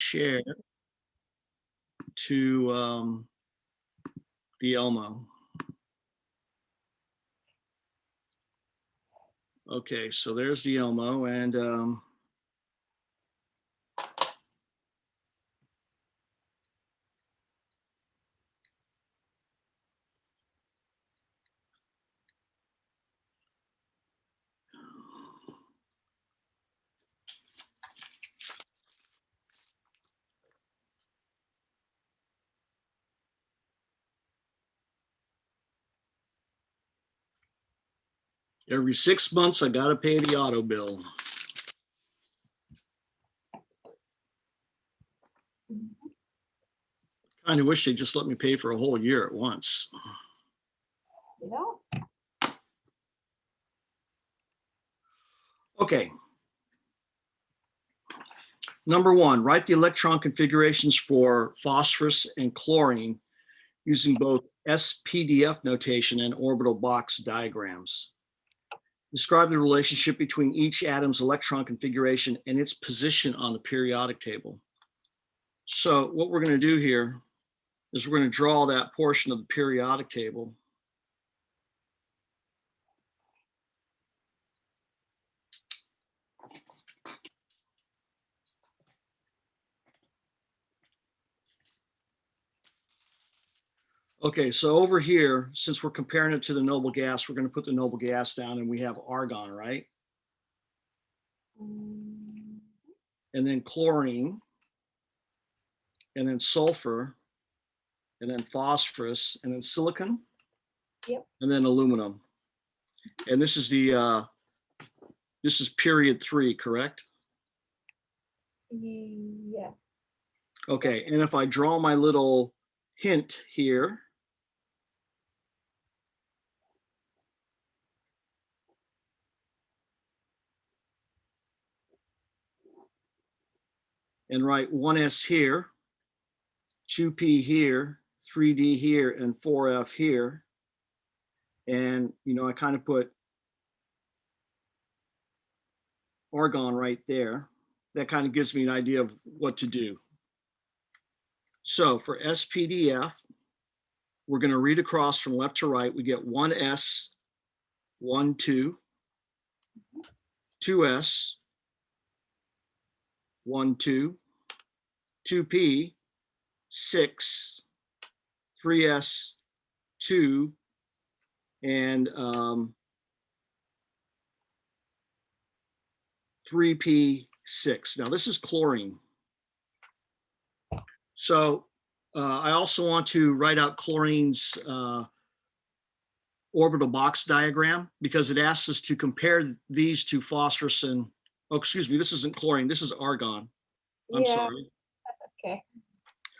share to the Elmo. Okay, so there's the Elmo, and every 6 months, I got to pay the auto bill. Kind of wish they just let me pay for a whole year at once. You know? Okay. Number one, write the electron configurations for phosphorus and chlorine using both SPDF notation and orbital box diagrams. Describe the relationship between each atom's electron configuration and its position on the periodic table. So what we're going to do here is we're going to draw that portion of the periodic table. Okay, so over here, since we're comparing it to the noble gas, we're going to put the noble gas down, and we have argon, right? And then chlorine, and then sulfur, and then phosphorus, and then silicon, Yep. And then aluminum. And this is the this is period 3, correct? Yeah. Okay, and if I draw my little hint here, and write 1s here, 2p here, 3d here, and 4f here. And, you know, I kind of put argon right there. That kind of gives me an idea of what to do. So for SPDF, we're going to read across from left to right. We get 1s, 1, 2, 2s, 1, 2, 2p, 6, 3s, 2, and 3p6. Now this is chlorine. So I also want to write out chlorine's orbital box diagram, because it asks us to compare these to phosphorus and, oh, excuse me, this isn't chlorine, this is argon. I'm sorry. Okay.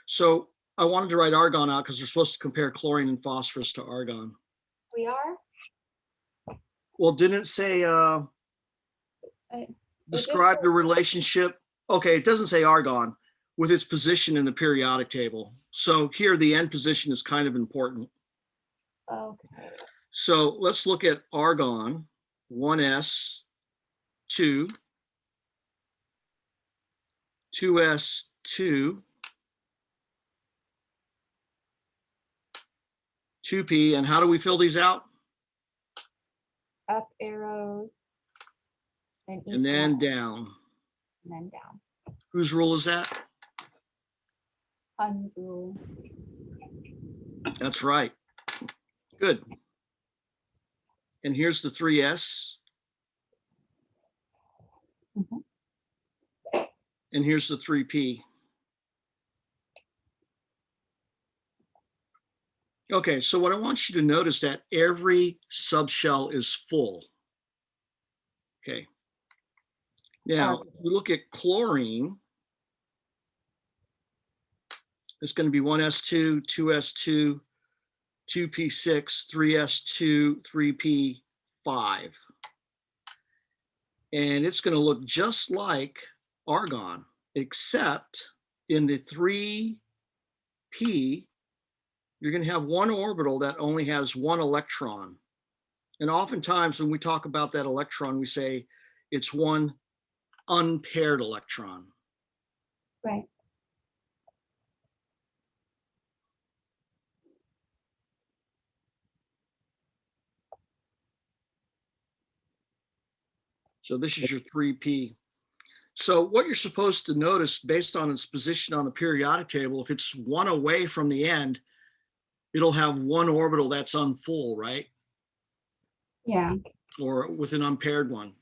So I wanted to write argon out because we're supposed to compare chlorine and phosphorus to argon. We are? Well, didn't it say describe the relationship? Okay, it doesn't say argon with its position in the periodic table. So here the end position is kind of important. Okay. So let's look at argon, 1s, 2, 2s, 2, 2p, and how do we fill these out? Up arrows. And then down. And then down. Whose rule is that? Hun's rule. That's right. Good. And here's the 3s. Mm-hmm. And here's the 3p. Okay, so what I want you to notice that every subshell is full. Okay. Now, if we look at chlorine, it's going to be 1s2, 2s2, 2p6, 3s2, 3p5. And it's going to look just like argon, except in the 3p, you're going to have one orbital that only has one electron. And oftentimes when we talk about that electron, we say it's one unpaired electron. Right. So this is your 3p. So what you're supposed to notice based on its position on the periodic table, if it's one away from the end, it'll have one orbital that's unfull, right? Yeah. Or with an unpaired one.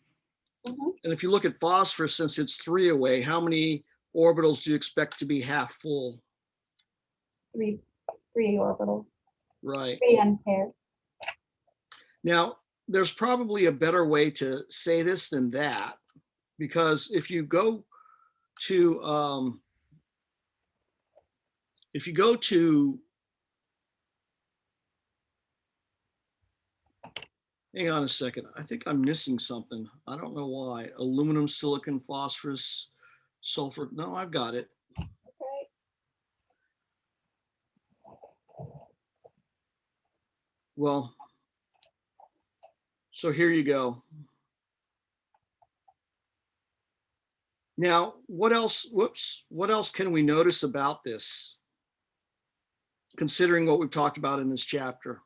Mhm. And if you look at phosphorus, since it's 3 away, how many orbitals do you expect to be half full? Three orbitals, Right. 3 unpaired. Now, there's probably a better way to say this than that, because if you go to hang on a second, I think I'm missing something. I don't know why. Aluminum, silicon, phosphorus, sulfur. No, I've got it. Okay. Well, so here you go. Now, what else? Whoops. What else can we notice about this, considering what we've talked about in this chapter?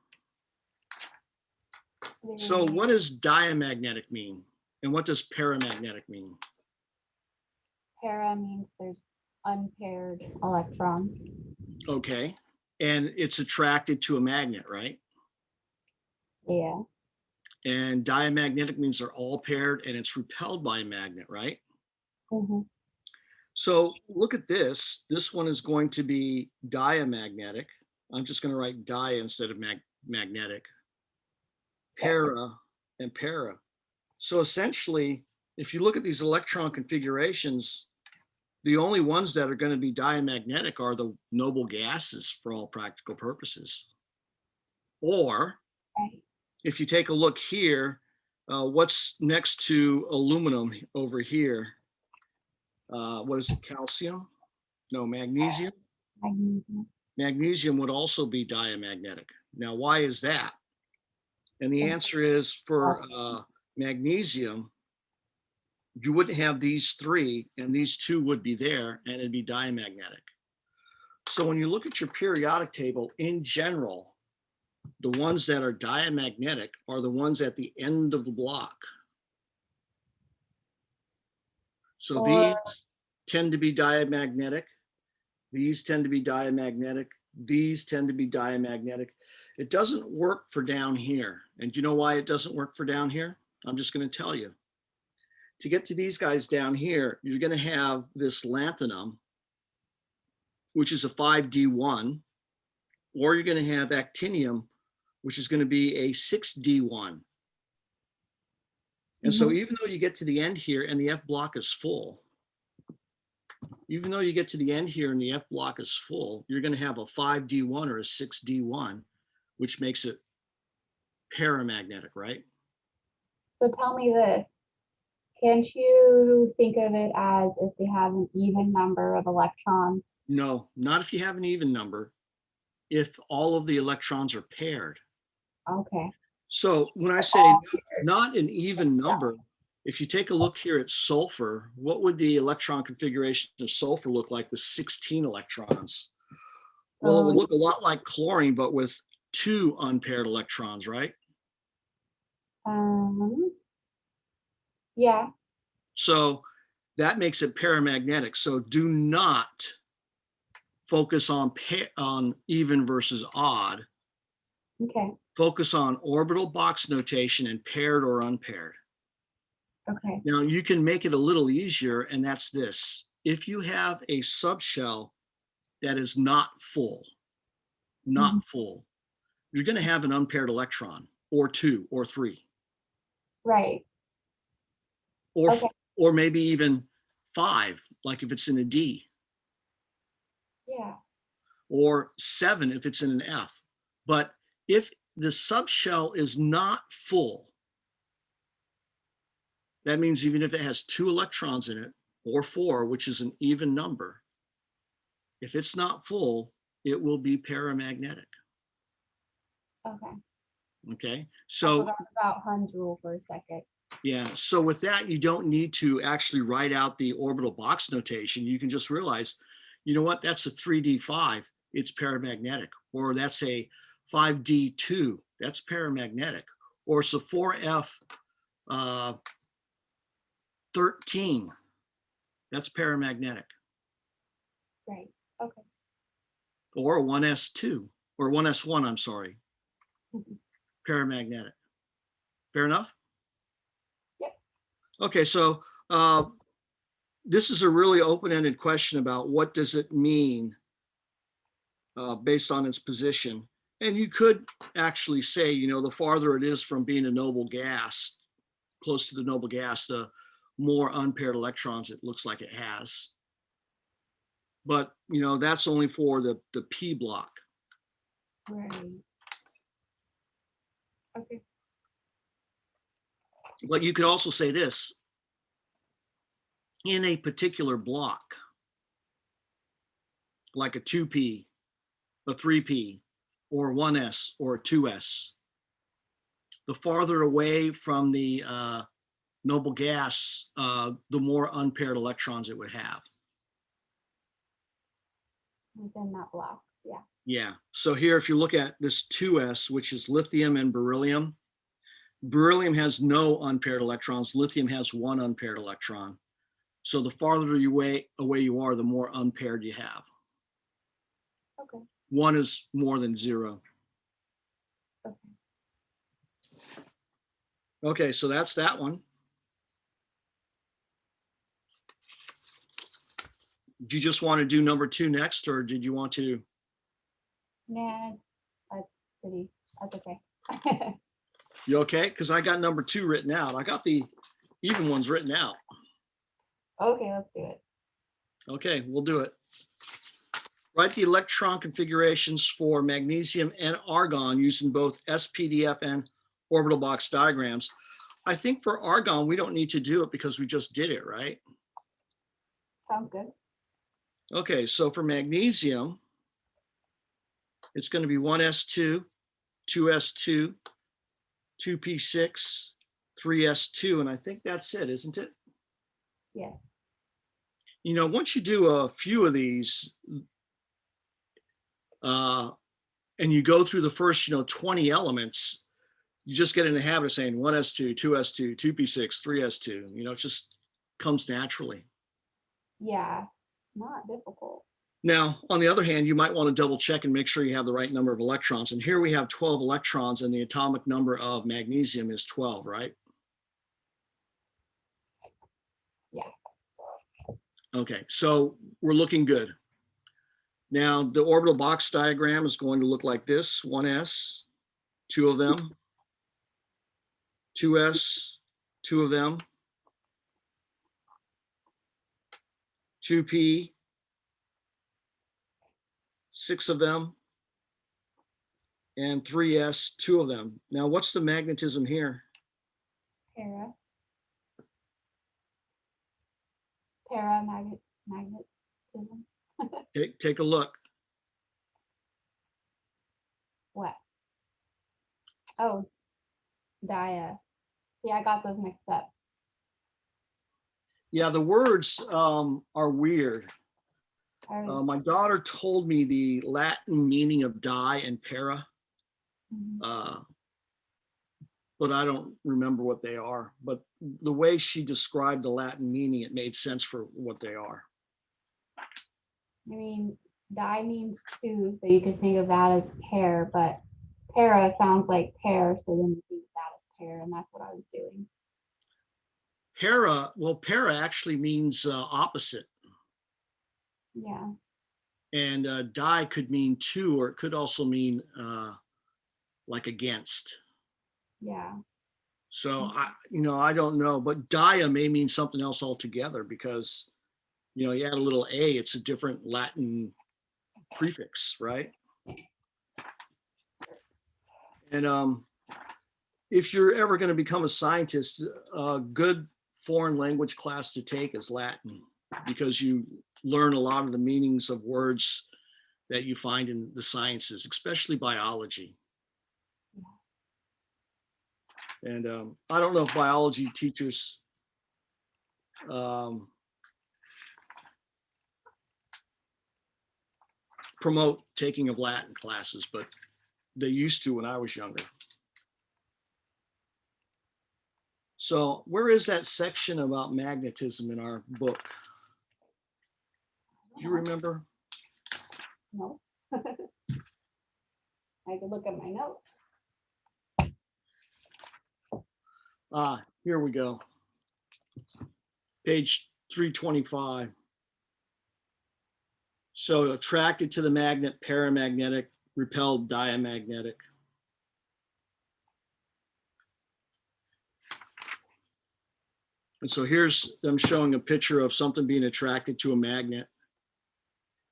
So what does diamagnetic mean? And what does paramagnetic mean? Para means there's unpaired electrons. Okay. And it's attracted to a magnet, right? Yeah. And diamagnetic means they're all paired and it's repelled by a magnet, right? Mhm. So look at this. This one is going to be diamagnetic. I'm just going to write di instead of magnetic. Para and para. So essentially, if you look at these electron configurations, the only ones that are going to be diamagnetic are the noble gases for all practical purposes. Or Right. if you take a look here, what's next to aluminum over here? What is it, calcium? No, magnesium? Magnesium. Magnesium would also be diamagnetic. Now, why is that? And the answer is for magnesium, you wouldn't have these three, and these two would be there, and it'd be diamagnetic. So when you look at your periodic table in general, the ones that are diamagnetic are the ones at the end of the block. So these tend to be diamagnetic. These tend to be diamagnetic. These tend to be diamagnetic. It doesn't work for down here. And do you know why it doesn't work for down here? I'm just going to tell you. To get to these guys down here, you're going to have this lanthanum, which is a 5D1, or you're going to have actinium, which is going to be a 6D1. And so even though you get to the end here and the F block is full, even though you get to the end here and the F block is full, you're going to have a 5D1 or a 6D1, which makes it paramagnetic, right? So tell me this. Can't you think of it as if they have an even number of electrons? No, not if you have an even number, if all of the electrons are paired. Okay. So when I say not an even number, if you take a look here at sulfur, what would the electron configuration of sulfur look like with 16 electrons? Well, it would look a lot like chlorine, but with 2 unpaired electrons, right? Yeah. So that makes it paramagnetic. So do not focus on even versus odd. Okay. Focus on orbital box notation and paired or unpaired. Okay. Now you can make it a little easier, and that's this. If you have a subshell that is not full, you're going to have an unpaired electron or 2 or 3. Right. Or, or maybe even 5, like if it's in a D. Yeah. Or 7 if it's in an F. But if the subshell is not full, that means even if it has 2 electrons in it, or 4, which is an even number, if it's not full, it will be paramagnetic. Okay. Okay. I So forgot about Hund's rule for a second. yeah. So with that, you don't need to actually write out the orbital box notation. You can just realize, you know what, that's a 3D5, it's paramagnetic. Or that's a 5D2, that's paramagnetic. Or it's a 4F 13. That's paramagnetic. Right. Okay. Or 1s2, or 1s1, I'm sorry. Paramagnetic. Fair enough? Yep. Okay, so this is a really open-ended question about what does it mean based on its position. And you could actually say, you know, the farther it is from being a noble gas, close to the noble gas, the more unpaired electrons it looks like it has. But, you know, that's only for the p block. Right. Okay. But you could also say this: in a particular block, like a 2p, a 3p, or 1s, or a 2s, the farther away from the noble gas, the more unpaired electrons it would have. Within that block. Yeah. Yeah. So here, if you look at this 2s, which is lithium and beryllium, beryllium has no unpaired electrons. Lithium has one unpaired electron. So the farther away you are, the more unpaired you have. Okay. One is more than zero. Okay. Okay, so that's that one. Do you just want to do number 2 next, or did you want to? Nah, that's okay. You okay? Because I got number 2 written out. I got the even ones written out. Okay, let's do it. Okay, we'll do it. Write the electron configurations for magnesium and argon using both SPDF and orbital box diagrams. I think for argon, we don't need to do it because we just did it, right? Sounds good. Okay, so for magnesium, it's going to be 1s2, 2s2, 2p6, 3s2, and I think that's it, isn't it? Yeah. You know, once you do a few of these, and you go through the first, 20 elements, you just get in the habit of saying 1s2, 2s2, 2p6, 3s2. It just comes naturally. Yeah, it's not difficult. Now, on the other hand, you might want to double check and make sure you have the right number of electrons. And here we have 12 electrons, and the atomic number of magnesium is 12, right? Yeah. Okay, so we're looking good. Now, the orbital box diagram is going to look like this: 1s, 2 of them, 2s, 2 of them, 2p, 6 of them, and 3s, 2 of them. Now, what's the magnetism here? Paramagnetism. Take a look. What? Oh, dia. See, I got those mixed up. Yeah, the words are weird. My daughter told me the Latin meaning of di and para, but I don't remember what they are. But the way she described the Latin meaning, it made sense for what they are. I mean, di means two, so you could think of that as pair, but para sounds like pair, so then you think of that as pair, and that's what I was doing. Para actually means opposite. Yeah. And di could mean two, or it could also mean like against. Yeah. So I don't know, but dia may mean something else altogether, because you add a little a, it's a different Latin prefix, right? And if you're ever going to become a scientist, a good foreign language class to take is Latin, because you learn a lot of the meanings of words that you find in the sciences, especially biology. And I don't know if biology teachers promote taking of Latin classes, but they used to when I was younger. So where is that section about magnetism in our book? Do you remember? No. I could look at my notes. Ah, here we go. Page 325. So attracted to the magnet, paramagnetic, repelled, diamagnetic. And so here's them showing a picture of something being attracted to a magnet.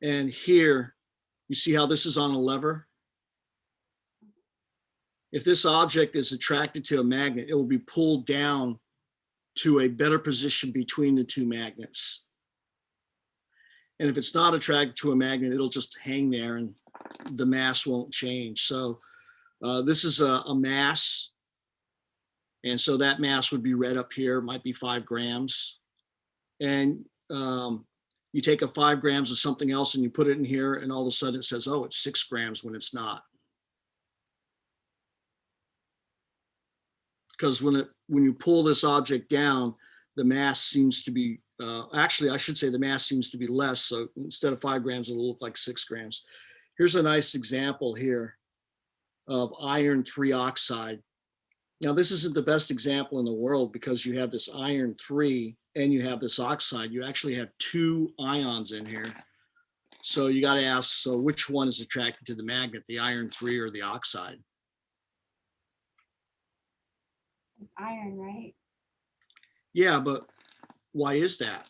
And here, you see how this is on a lever? If this object is attracted to a magnet, it will be pulled down to a better position between the two magnets. And if it's not attracted to a magnet, it'll just hang there and the mass won't change. So this is a mass. And so that mass would be read up here, might be 5 grams. And you take a 5 grams of something else and you put it in here and all of a sudden it says, oh, it's 6 grams when it's not. Because when you pull this object down, the mass seems to be, actually, I should say the mass seems to be less. So instead of 5 grams, it'll look like 6 grams. Here's a nice example here of iron 3 oxide. Now, this isn't the best example in the world because you have this iron 3 and you have this oxide. You actually have 2 ions in here. So you got to ask, so which one is attracted to the magnet, the iron 3 or the oxide? It's iron, right? Yeah, but why is that?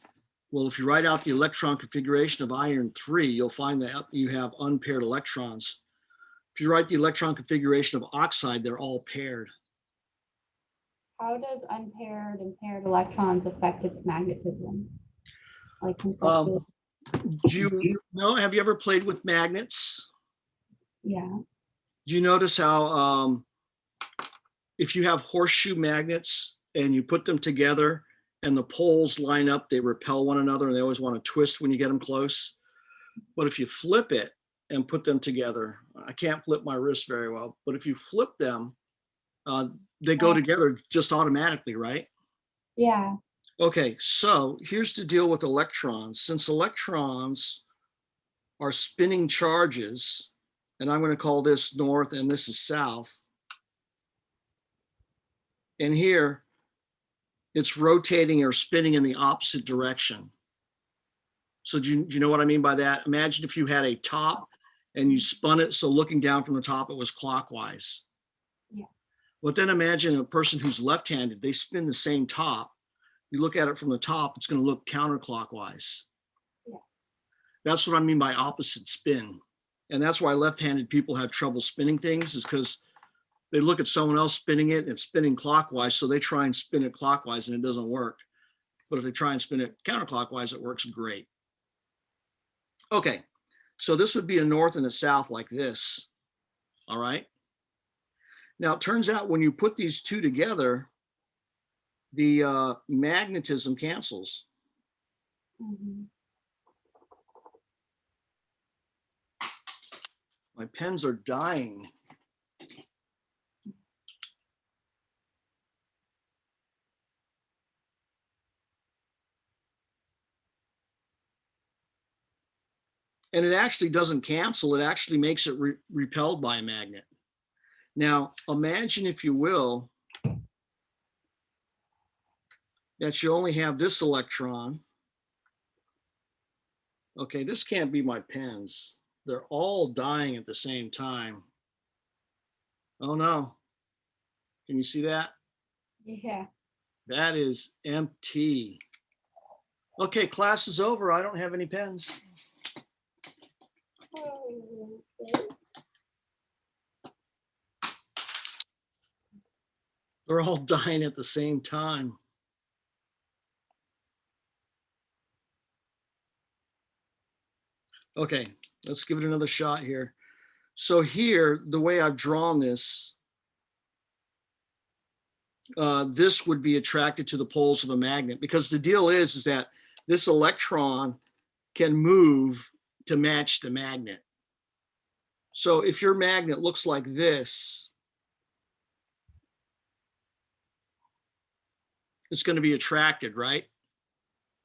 Well, if you write out the electron configuration of iron 3, you'll find that you have unpaired electrons. If you write the electron configuration of oxide, they're all paired. How does unpaired and paired electrons affect its magnetism? Like Do you know, have you ever played with magnets? yeah. Do you notice how if you have horseshoe magnets and you put them together and the poles line up, they repel one another and they always want to twist when you get them close. But if you flip it and put them together, I can't flip my wrist very well, but if you flip them, they go together just automatically, right? Yeah. Okay, so here's the deal with electrons. Since electrons are spinning charges, and I'm going to call this north and this is south, and here it's rotating or spinning in the opposite direction. So do you know what I mean by that? Imagine if you had a top and you spun it so looking down from the top it was clockwise. Yeah. But then imagine a person who's left-handed, they spin the same top. You look at it from the top, it's going to look counterclockwise. Yeah. That's what I mean by opposite spin. And that's why left-handed people have trouble spinning things, is because they look at someone else spinning it and it's spinning clockwise. So they try and spin it clockwise and it doesn't work. But if they try and spin it counterclockwise, it works great. Okay, so this would be a north and a south like this. All right. Now, it turns out when you put these two together, the magnetism cancels. Mm-hmm. My pens are dying. And it actually doesn't cancel. It actually makes it repelled by a magnet. Now, imagine, if you will, that you only have this electron. Okay, this can't be my pens. They're all dying at the same time. Oh no. Can you see that? Yeah. That is empty. Okay, class is over. I don't have any pens. They're all dying at the same time. Okay, let's give it another shot here. So here, the way I've drawn this, this would be attracted to the poles of a magnet, because the deal is that this electron can move to match the magnet. So if your magnet looks like this, it's going to be attracted, right?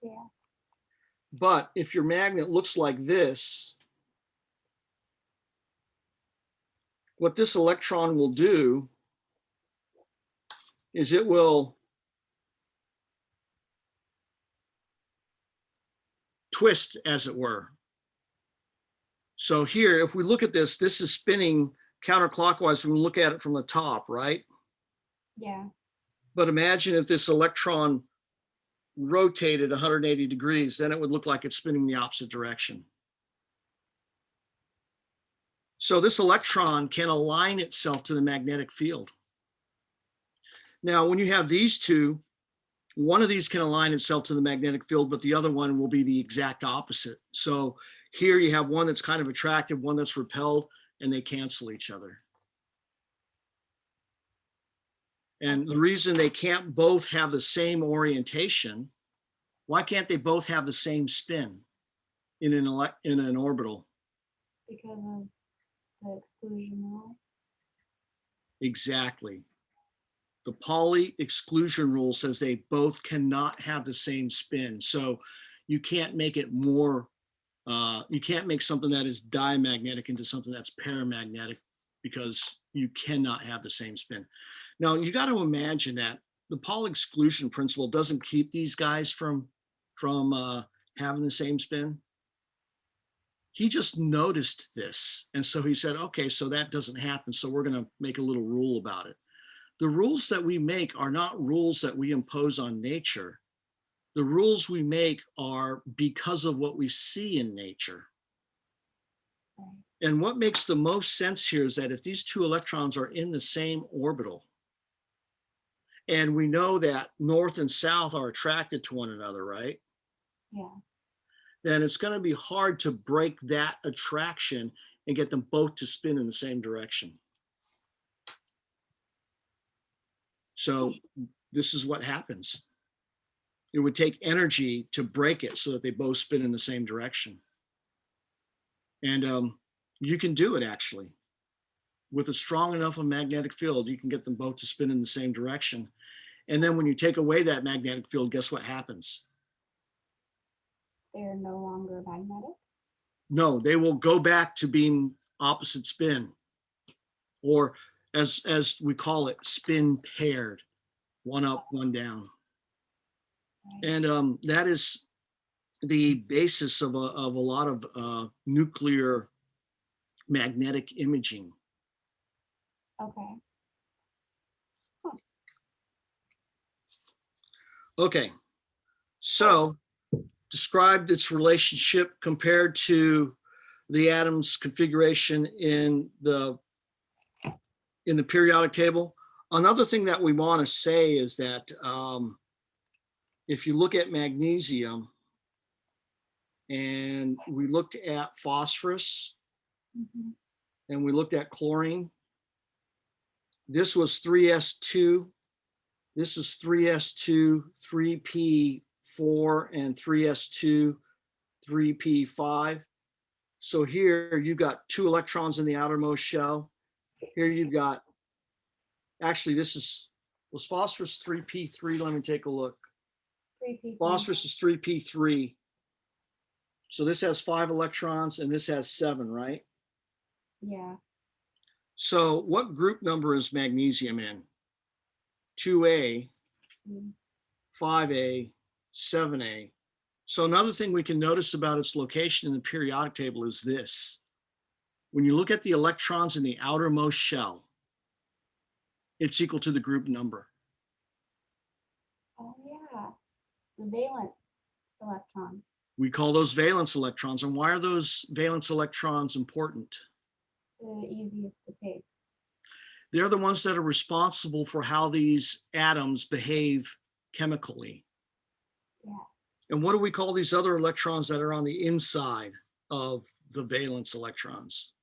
Yeah. But if your magnet looks like this, what this electron will do is it will twist, as it were. So here, if we look at this, this is spinning counterclockwise when we look at it from the top, right? Yeah. But imagine if this electron rotated 180 degrees, then it would look like it's spinning the opposite direction. So this electron can align itself to the magnetic field. Now, when you have these two, one of these can align itself to the magnetic field, but the other one will be the exact opposite. So here you have one that's kind of attracted, one that's repelled, and they cancel each other. And the reason they can't both have the same orientation, why can't they both have the same spin in an orbital? Because of the exclusion rule. Exactly. The Pauli exclusion rule says they both cannot have the same spin. So you can't make it more, you can't make something that is diamagnetic into something that's paramagnetic, because you cannot have the same spin. Now, you got to imagine that the Pauli exclusion principle doesn't keep these guys from having the same spin. He just noticed this. And so he said, okay, so that doesn't happen. So we're going to make a little rule about it. The rules that we make are not rules that we impose on nature. The rules we make are because of what we see in nature. And what makes the most sense here is that if these two electrons are in the same orbital, and we know that north and south are attracted to one another, right? Yeah. Then it's going to be hard to break that attraction and get them both to spin in the same direction. So this is what happens. It would take energy to break it so that they both spin in the same direction. And you can do it, actually. With a strong enough of magnetic field, you can get them both to spin in the same direction. And then when you take away that magnetic field, guess what happens? They're no longer magnetic? No, they will go back to being opposite spin, or as we call it, spin paired, one up, one down. Right. And that is the basis of a lot of nuclear magnetic imaging. Okay. Okay, so described its relationship compared to the atom's configuration in the periodic table. Another thing that we want to say is that if you look at magnesium and we looked at phosphorus and we looked at chlorine, this was 3s2, this is 3s2, 3p4, and 3s2, 3p5. So here you've got 2 electrons in the outermost shell. Here you've got, actually was phosphorus 3p3? Let me take a look. 3p. Phosphorus is 3p3. So this has 5 electrons and this has 7, right? Yeah. So what group number is magnesium in? 2A, 5A, 7A. So another thing we can notice about its location in the periodic table is this. When you look at the electrons in the outermost shell, it's equal to the group number. Oh, yeah. The valence electrons. We call those valence electrons. And why are those valence electrons important? They're the easiest to take. They're the ones that are responsible for how these atoms behave chemically. Yeah. And what do we call these other electrons that are on the inside of the valence electrons?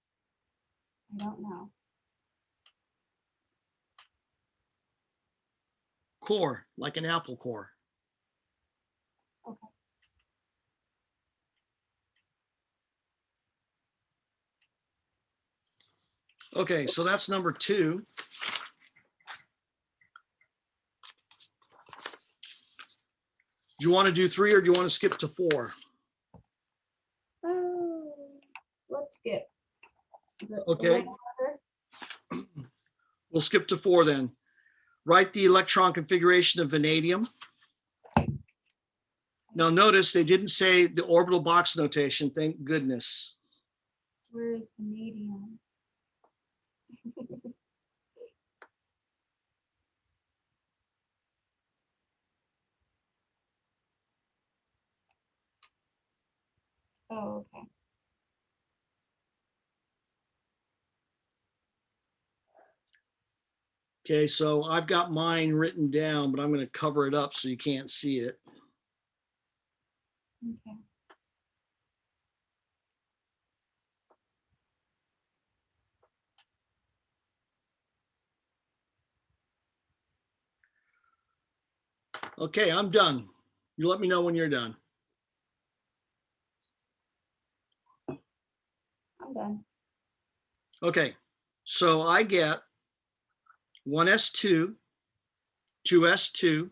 I don't know. Core, like an apple core. Okay. Okay, so that's number 2. Do you want to do 3 or do you want to skip to 4? Oh, let's skip. Is it the Okay. right order? We'll skip to 4 then. Write the electron configuration of vanadium. Now notice they didn't say the orbital box notation, thank goodness. Where is vanadium? Oh, okay. Okay, so I've got mine written down, but I'm going to cover it up so you can't see it. Okay. Okay, I'm done. You let me know when you're done. I'm done. Okay, so I get 1s2, 2s2,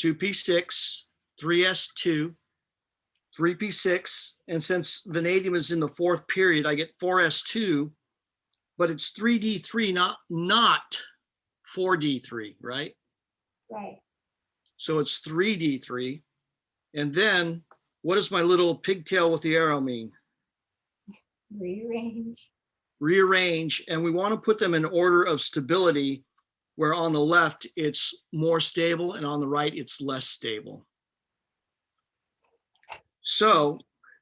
2p6, 3s2, 3p6, and since vanadium is in the 4th period, I get 4s2, but it's 3d3, not 4d3, right? Right. So it's 3d3. And then what does my little pigtail with the arrow mean? Rearrange. Rearrange, and we want to put them in order of stability, where on the left it's more stable and on the right it's less stable. So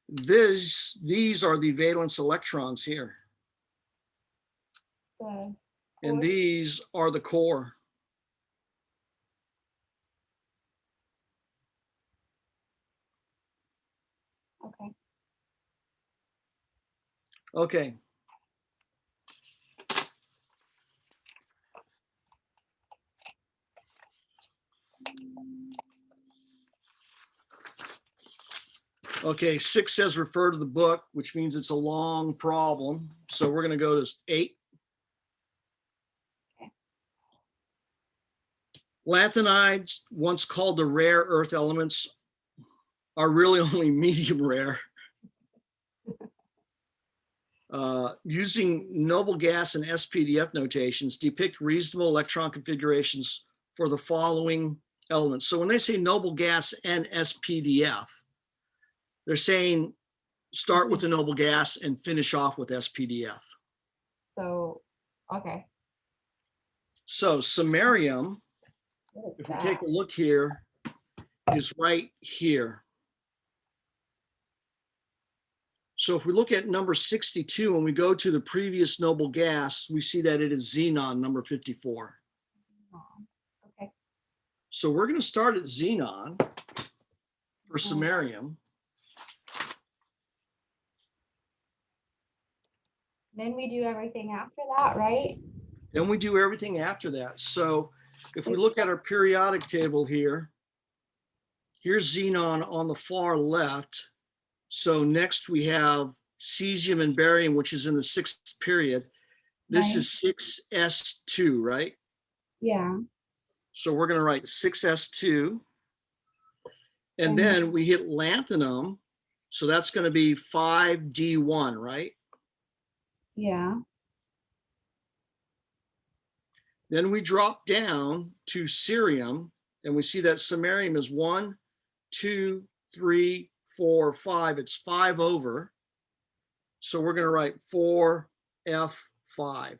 these are the valence electrons here, The and fourth. these are the core. Okay. Okay. Okay, 6 says refer to the book, which means it's a long problem. So we're going to go to 8. Okay. Lanthanides, once called the rare earth elements, are really only medium rare. Using noble gas and SPDF notations, depict reasonable electron configurations for the following elements. So when they say noble gas and SPDF, they're saying start with the noble gas and finish off with SPDF. So, okay. So samarium, What is if we that? take a look here, is right here. So if we look at number 62 and we go to the previous noble gas, we see that it is xenon number 54. Okay. So we're going to start at xenon for samarium. Then we do everything after that, right? Then we do everything after that. So if we look at our periodic table here, here's xenon on the far left. So next we have cesium and barium, which is in the 6th period. This Right. is 6s2, right? Yeah. So we're going to write 6s2. And then we hit lanthanum. So that's going to be 5d1, right? Yeah. Then we drop down to cerium, and we see that samarium is 1, 2, 3, 4, 5. It's 5 over. So we're going to write 4f5.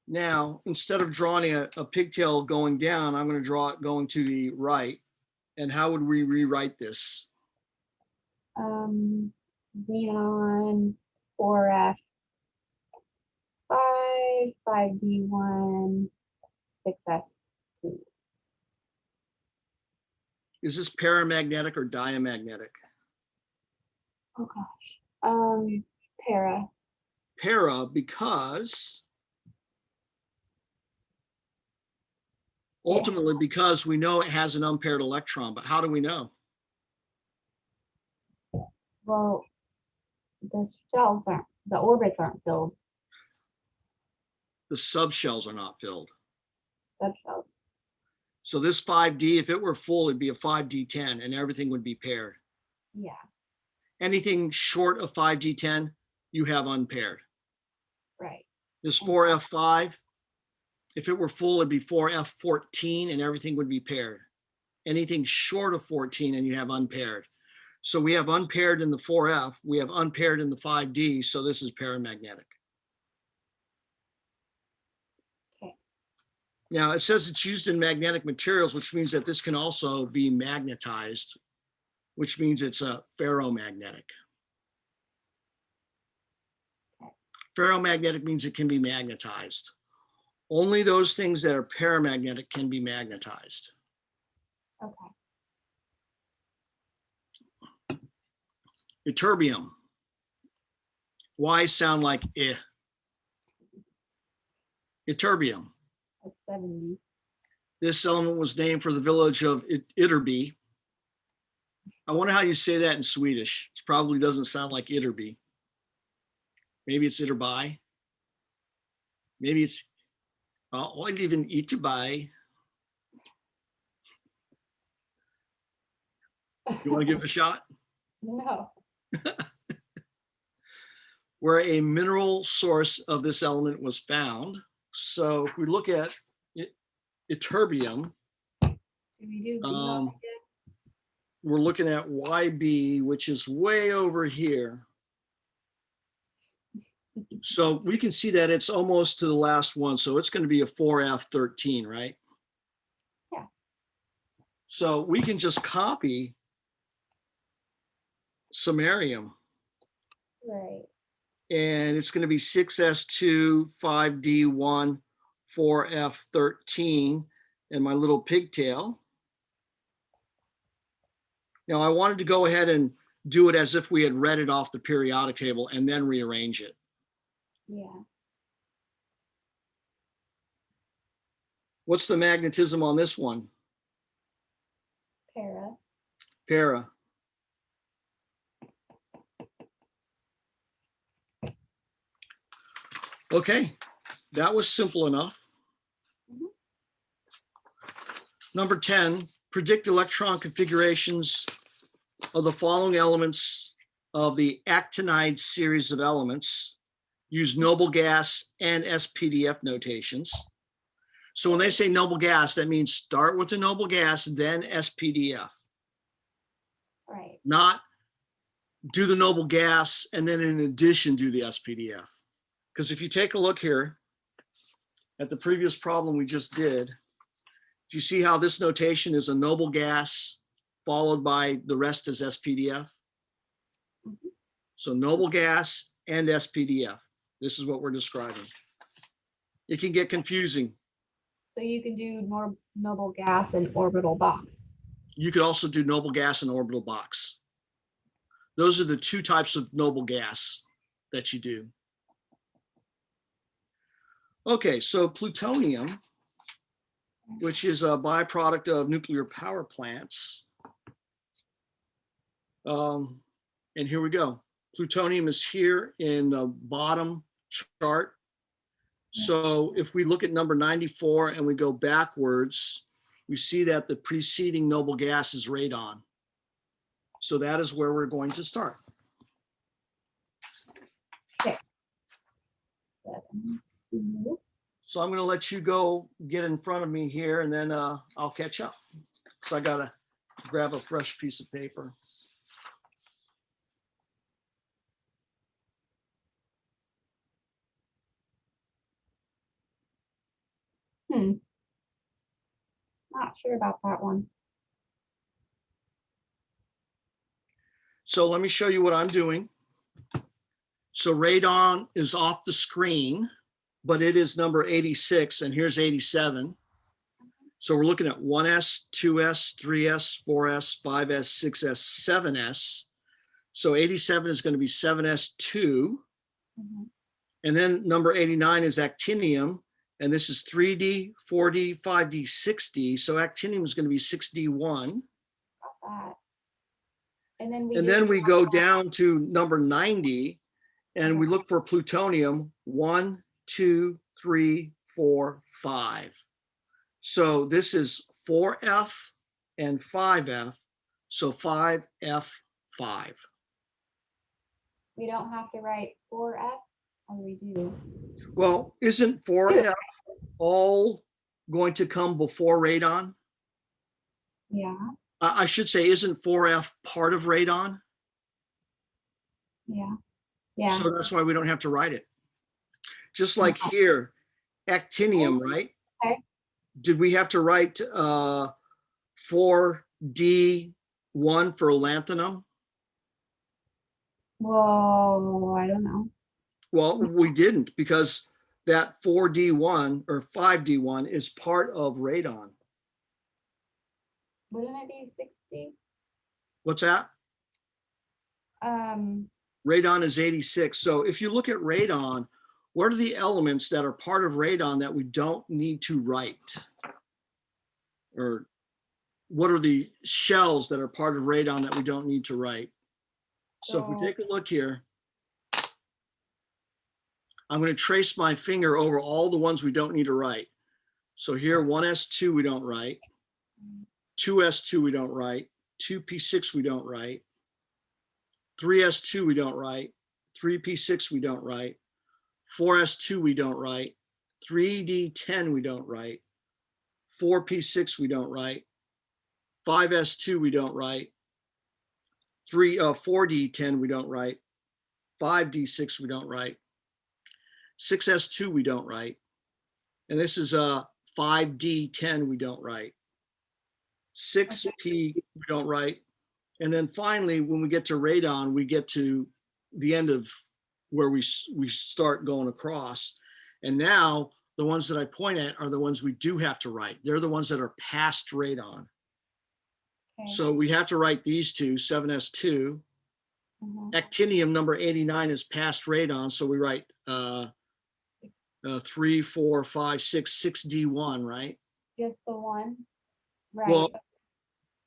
Now, instead of drawing a pigtail going down, I'm going to draw it going to the right. And how would we rewrite this? Xenon 4F 5, 5D1, 6S2. Is this paramagnetic or diamagnetic? Oh gosh. Para. Para, because ultimately because we know it has an unpaired electron, but how do we know? Well, the shells aren't, the orbits aren't filled. The subshells are not filled. Subshells. So this 5D, if it were full, it'd be a 5D10 and everything would be paired. Yeah, Anything short of 5D10, you have unpaired. right. This 4F5, if it were full, it'd be 4F14 and everything would be paired. Anything short of 14 and you have unpaired. So we have unpaired in the 4F, we have unpaired in the 5D, so this is paramagnetic. Okay. Now it says it's used in magnetic materials, which means that this can also be magnetized, which means it's a ferromagnetic. Ferromagnetic means it can be magnetized. Only those things that are paramagnetic can be magnetized. Okay. Ytterbium. Why sound like eh? Ytterbium. That's 70. This element was named for the village of Ytterby. I wonder how you say that in Swedish. It probably doesn't sound like Ytterby. Maybe it's Ytterby. Maybe it's, I live in Ytterby. You want to give it a shot? No. Where a mineral source of this element was found. So if we look at ytterbium, Do we do B we're looking at YB, which is way over here. So we can see that it's almost to the last one. So it's going to be a 4F13, right? Yeah. So we can just copy samarium. Right. And it's going to be 6S2, 5D1, 4F13, and my little pigtail. Now I wanted to go ahead and do it as if we had read it off the periodic table and then rearrange it. Yeah. What's the magnetism on this one? Para. Para. Okay, that was simple enough. Mhm. Number 10, predict electron configurations of the following elements of the actinide series of elements. Use noble gas and SPDF notations. So when they say noble gas, that means start with the noble gas, then SPDF. Right. Not do the noble gas and then in addition do the SPDF. Because if you take a look here at the previous problem we just did, do you see how this notation is a noble gas followed by the rest as SPDF? Mhm. So noble gas and SPDF. This is what we're describing. It can get confusing. So you can do more noble gas and orbital box. You could also do noble gas and orbital box. Those are the two types of noble gas that you do. Okay, so plutonium, which is a byproduct of nuclear power plants. And here we go. Plutonium is here in the bottom chart. So if we look at number 94 and we go backwards, we see that the preceding noble gas is radon. So that is where we're going to start. 7, 2. So I'm going to let you go get in front of me here and then I'll catch up. So I got to grab a fresh piece of paper. Not sure about that one. So let me show you what I'm doing. So radon is off the screen, but it is number 86 and here's 87. So we're looking at 1s, 2s, 3s, 4s, 5s, 6s, 7s. So 87 is going to be 7s2. Mhm. And then number 89 is actinium. And this is 3D, 4D, 5D, 6D. So actinium is going to be 6D1. Got that. And then we And do then we go down to number 90 and we look for plutonium 1, 2, 3, 4, 5. So this is 4F and 5F, so 5F5. We don't have to write 4F, or we do? Well, isn't 4F all going to come before radon? Yeah, I should say, isn't 4F part of radon? yeah, yeah. So that's why we don't have to write it. Just like here, actinium, right? Okay. Did we have to write 4D1 for lanthanum? Whoa, I don't know. Well, we didn't, because that 4D1 or 5D1 is part of radon. Wouldn't it be 60? What's that? Radon is 86. So if you look at radon, what are the elements that are part of radon that we don't need to write? Or what are the shells that are part of radon that we don't need to write? So if we take a look here, I'm going to trace my finger over all the ones we don't need to write. So here, 1s2 we don't write, 2s2 we don't write, 2p6 we don't write, 3s2 we don't write, 3p6 we don't write, 4s2 we don't write, 3d10 we don't write, 4p6 we don't write, 5s2 we don't write, 4d10 we don't write, 5d6 we don't write, 6s2 we don't write, and this is 5d10 we don't write, 6p we don't write, and then finally when we get to radon, we get to the end of where we start going across, and now the ones that I point at are the ones we do have to write. They're the ones that are past radon. Okay. So we have to write these two, 7s2. Actinium number 89 is past radon, so we write 3, 4, 5, 6, 6d1, right? Just the one, right? Well,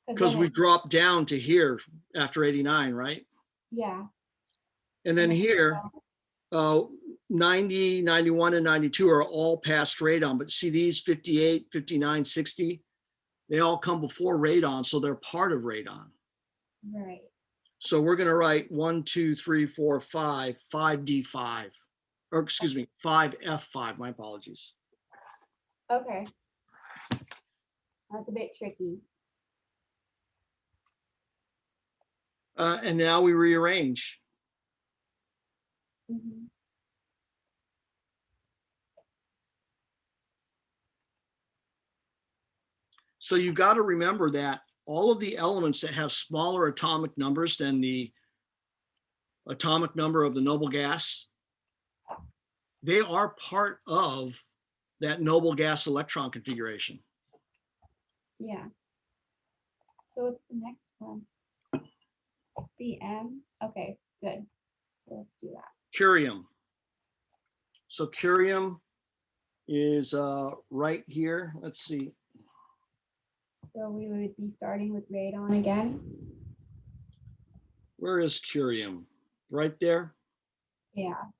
because then we dropped down to here after 89, right? yeah. And then here, 90, 91, and 92 are all past radon, but see these 58, 59, 60, they all come before radon, so they're part of radon. Right. So we're going to write 1, 2, 3, 4, 5, 5d5, or excuse me, 5f5. My apologies. Okay. That's a bit tricky. And now we rearrange. So you've got to remember that all of the elements that have smaller atomic numbers than the atomic number of the noble gas, they are part of that noble gas electron configuration. Yeah. So it's the next one. The M. Okay, good. So let's do that. Curium. So curium is right here. Let's see. So we would be starting with radon again. Where is curium? Right there. Yeah.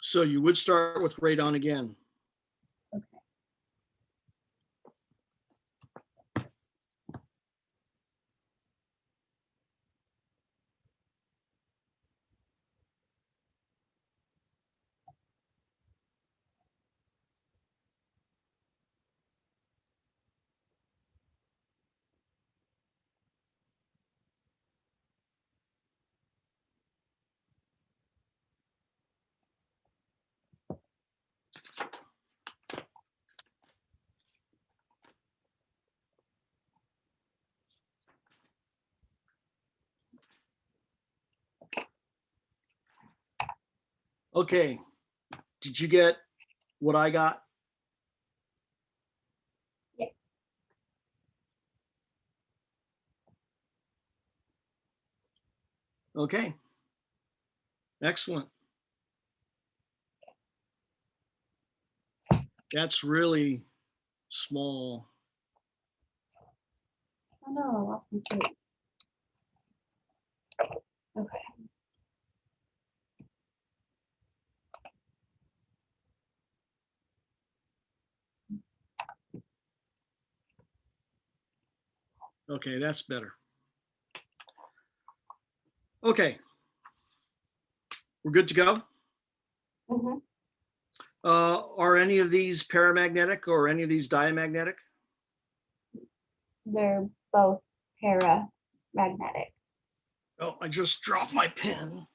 So you would start with radon again. Okay. Okay. Did you get what I got? Yeah. Okay. Excellent. That's really small. Oh no, I lost my tape. Okay. Okay, that's better. Okay. We're good to go? Mhm. Are any of these paramagnetic or any of these diamagnetic? They're both paramagnetic. Oh, I just dropped my pen.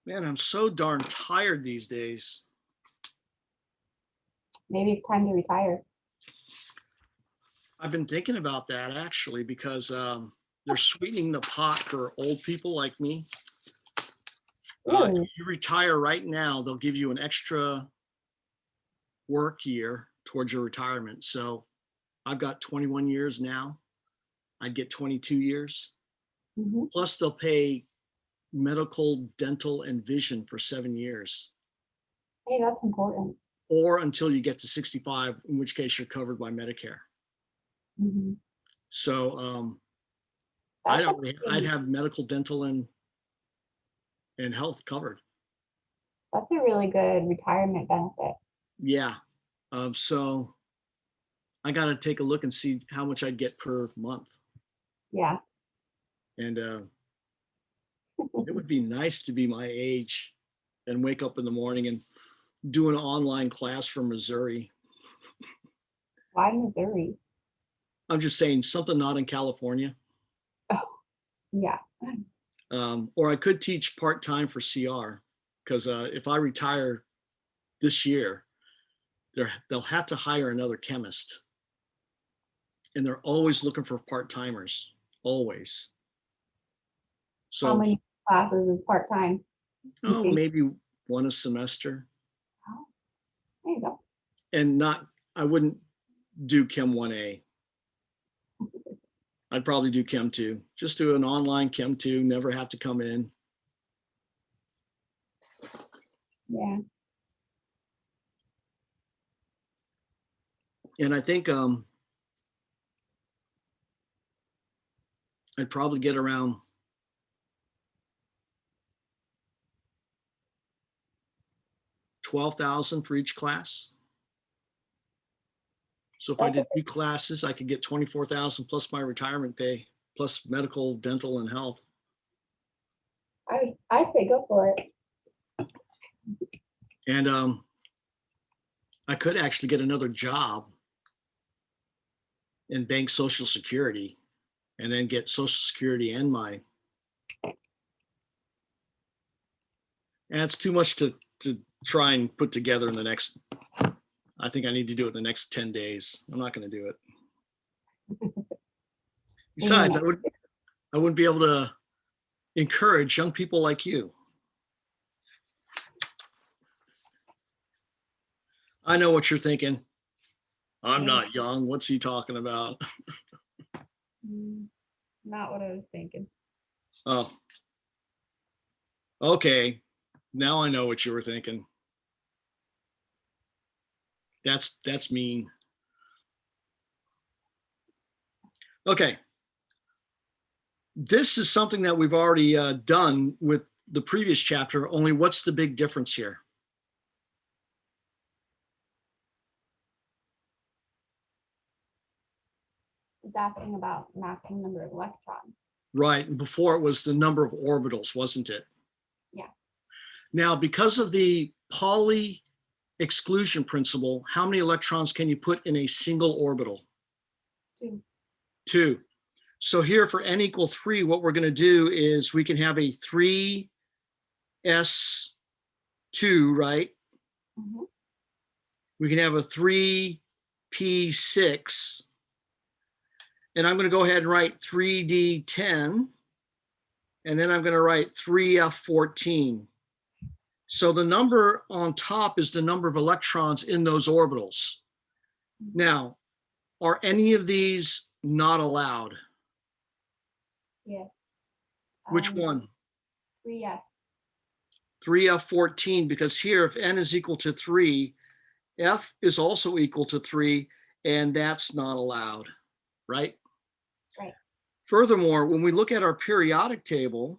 Man, I'm so darn tired these days. Maybe it's time to retire. I've been thinking about that actually because they're sweetening the pot for old people like me. Really? If you retire right now, they'll give you an extra work year towards your retirement. So I've got 21 years now. I'd get 22 years. Hmm. Plus, they'll pay medical, dental, and vision for 7 years, Hey, that's important. or until you get to 65, in which case you're covered by Medicare. Hmm. So That's a I'd have medical, dental, and health covered. that's a really good retirement benefit. Yeah. So I got to take a look and see how much I'd get per month. Yeah. And it would be nice to be my age and wake up in the morning and do an online class from Missouri. Why Missouri? I'm just saying something not in California. Oh, yeah. Or I could teach part-time for CR because if I retire this year, they'll have to hire another chemist. And they're always looking for part-timers, always. How So, many classes is part-time? You oh, think? maybe one a semester. Oh, there you go. And I wouldn't do Chem 1A. I'd probably do Chem 2. Just do an online Chem 2, never have to come in. Yeah. And I think I'd probably get around 12,000 for each class. So if I That's did 2 classes, I could get 24,000 plus my retirement pay, plus medical, dental, and health. I'd say go for it. And I could actually get another job and bank Social Security, and then get Social Security and my. And it's too much to try and put together in the next. I think I need to do it in the next 10 days. I'm not going to do it. Besides, I wouldn't be able to encourage young people like you. I know what you're thinking. I'm not young. What's he talking about? Not what I was thinking. Oh, okay. Now I know what you were thinking. That's mean. Okay. This is something that we've already done with the previous chapter, only what's the big difference here? It's asking about maximum number of electrons. Right. And before it was the number of orbitals, wasn't it? Yeah. Now, because of the Pauli exclusion principle, how many electrons can you put in a single orbital? 2. 2. So here for n equal 3, what we're going to do is we can have a 3s2, right? Mm-hmm. We can have a 3p6. And I'm going to go ahead and write 3d10. And then I'm going to write 3f14. So the number on top is the number of electrons in those orbitals. Now, are any of these not allowed? Yes. Which one? 3s. 3f14, because here if n is equal to 3, f is also equal to 3, and that's not allowed, right? Right. Furthermore, when we look at our periodic table,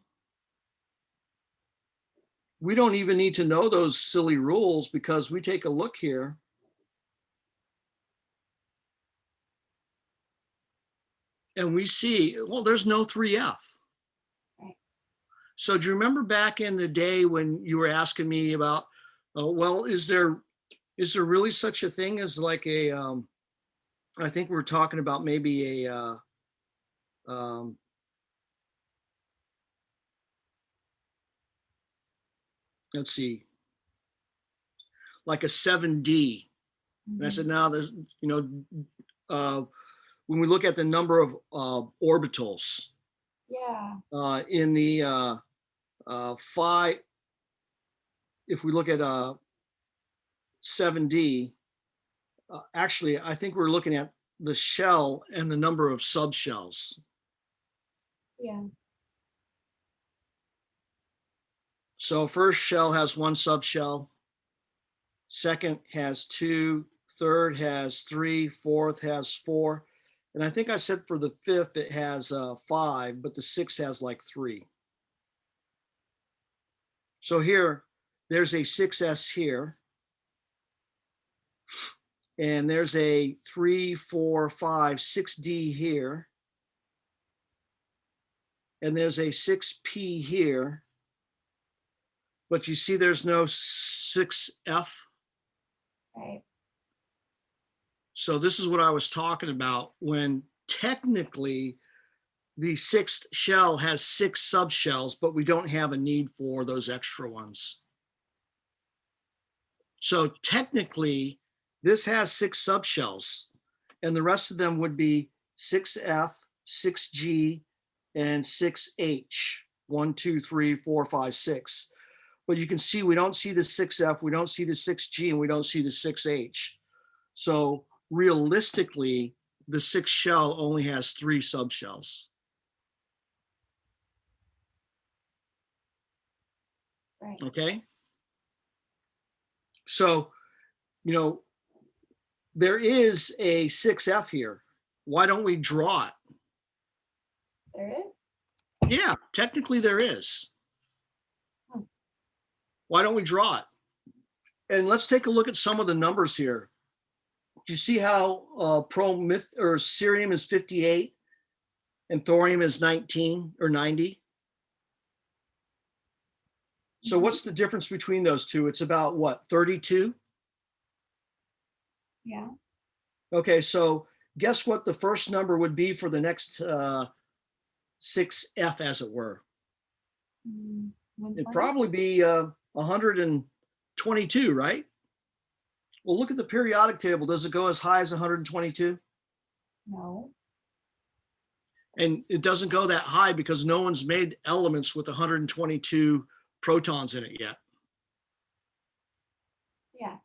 we don't even need to know those silly rules because we take a look here. And we see, well, there's no 3F. Right. So do you remember back in the day when you were asking me about, well, is there really such a thing as like a, I think we're talking about maybe a, let's see, like a 7D. And I said, now there's, when we look at the number of orbitals Yeah. in the phi, if we look at 7D, actually, I think we're looking at the shell and the number of subshells. Yeah. So first shell has one subshell, second has two, third has three, fourth has four. And I think I said for the fifth, it has five, but the sixth has like three. So here, there's a 6S here. And there's a 3, 4, 5, 6D here. And there's a 6P here. But you see there's no 6F. Right. So this is what I was talking about when technically the sixth shell has 6 subshells, but we don't have a need for those extra ones. So technically, this has 6 subshells, and the rest of them would be 6F, 6G, and 6H. 1, 2, 3, 4, 5, 6. But you can see we don't see the 6F, we don't see the 6G, and we don't see the 6H. So realistically, the 6th shell only has 3 subshells. Right. Okay. So, there is a 6F here. Why don't we draw it? There is? Yeah, technically there is. Hmm. Why don't we draw it? And let's take a look at some of the numbers here. Do you see how cerium is 58 and thorium is 19 or 90? So what's the difference between those two? It's about what, 32? Yeah. Okay, so guess what the first number would be for the next 6F, as it were? It'd probably be 122, right? Well, look at the periodic table. Does it go as high as 122? No. And it doesn't go that high because no one's made elements with 122 protons in it yet. Yeah.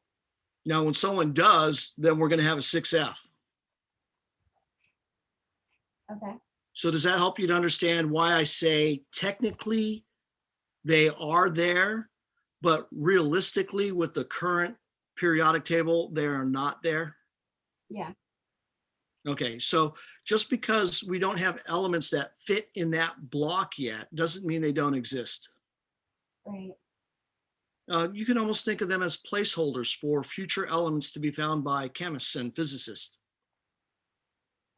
Now, when someone does, then we're going to have a 6F. Okay. So does that help you to understand why I say technically they are there, but realistically with the current periodic table, they are not there? Yeah. Okay, so just because we don't have elements that fit in that block yet doesn't mean they don't exist. Right. You can almost think of them as placeholders for future elements to be found by chemists and physicists.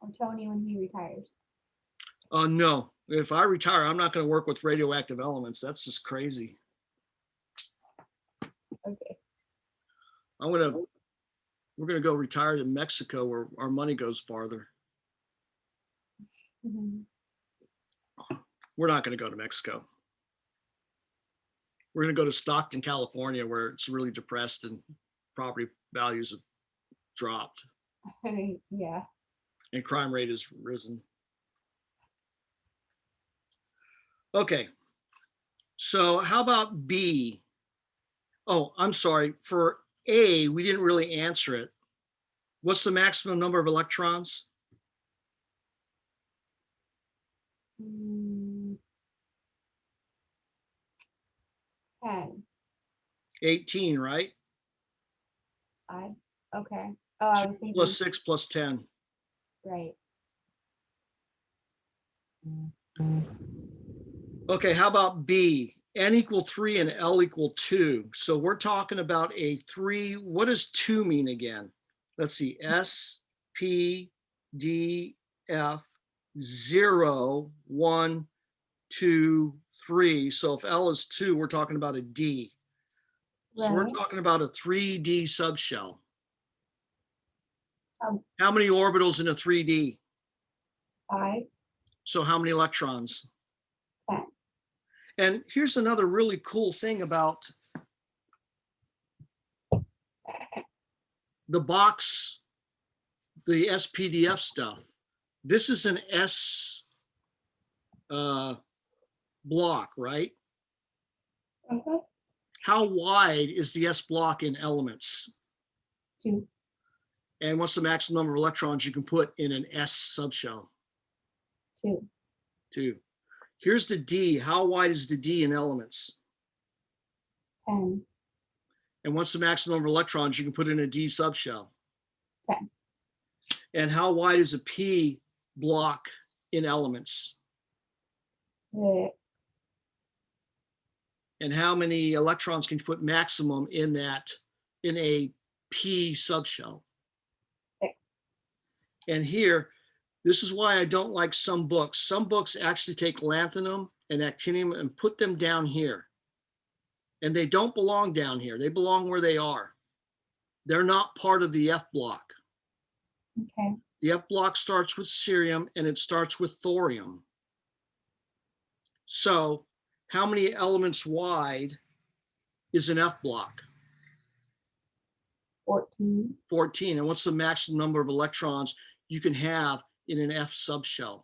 Or Tony when he retires. No, if I retire, I'm not going to work with radioactive elements. That's just crazy. Okay. We're going to go retire to Mexico where our money goes farther. Mm-hmm. We're not going to go to Mexico. We're going to go to Stockton, California, where it's really depressed and property values have dropped. Yeah. And crime rate has risen. Okay. So how about B? Oh, I'm sorry. For A, we didn't really answer it. What's the maximum number of electrons? 10. 18, right? 5. Okay. Oh, I was thinking. Plus 6 plus 10. Right. Okay, how about B? N equal 3 and L equal 2. So we're talking about a 3. What does 2 mean again? Let's see. S, P, D, F, 0, 1, 2, 3. So if L is 2, we're talking about a D. So we're Right. talking about a 3D subshell. Um, How many orbitals in a 3D? 5, So how many electrons? 10. And here's another really cool thing about the box, the SPDF stuff. This is an S block, right? Okay. How wide is the S block in elements? 2. And what's the maximum number of electrons you can put in an S subshell? 2. 2. Here's the D. How wide is the D in elements? 10. And what's the maximum number of electrons you can put in a D subshell? 10. And how wide is a P block in elements? 6. And how many electrons can you put maximum in that, in a P subshell? 6. And here, this is why I don't like some books. Some books actually take lanthanum and actinium and put them down here. And they don't belong down here. They belong where they are. They're not part of the F block. Okay. The F block starts with cerium and it starts with thorium. So how many elements wide is an F block? 14. 14. And what's the maximum number of electrons you can have in an F subshell?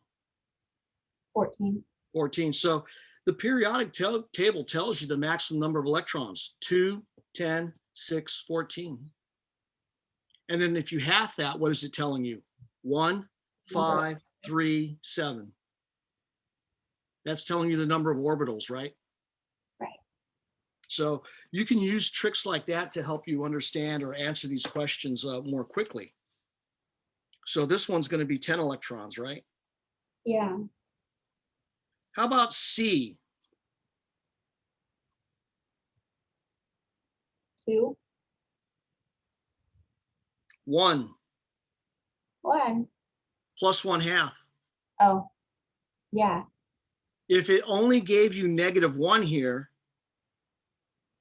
14. 14. So the periodic table tells you the maximum number of electrons, 2, 10, 6, 14. And then if you half that, what is it telling you? 1, 5, 3, 7. That's telling you the number of orbitals, right? Right. So you can use tricks like that to help you understand or answer these questions more quickly. So this one's going to be 10 electrons, right? Yeah. How about C? 2. 1 1. plus 1/2. Oh. Yeah. If it only gave you -1 here,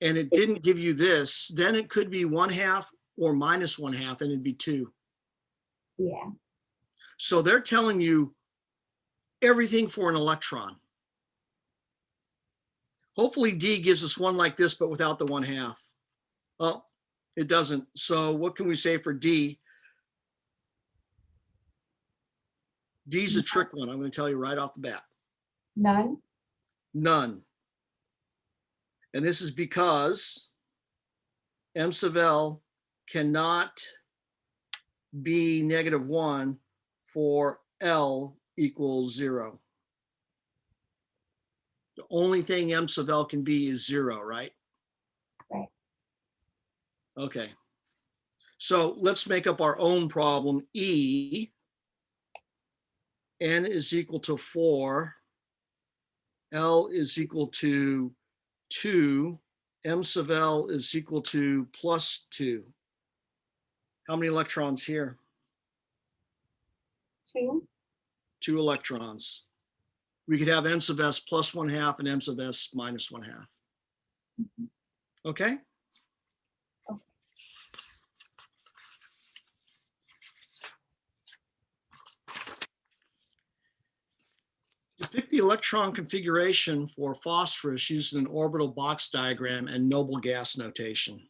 and it didn't give you this, then it could be 1/2 or -1/2, and it'd be 2. Yeah. So they're telling you everything for an electron. Hopefully D gives us one like this, but without the 1/2. Oh, it doesn't. So what can we say for D? D's a trick one. I'm going to tell you right off the bat. None. None. And this is because M sub L cannot be -1 for L equals 0. The only thing M sub L can be is 0, right? Right. Okay. So let's make up our own problem. E, N is equal to 4, L is equal to 2, M sub L is equal to +2. How many electrons here? 2. 2 electrons. We could have M sub S plus 1/2 and M sub S minus 1/2. Mhm. Okay? Okay. Depict the electron configuration for phosphorus using an orbital box diagram and noble gas notation.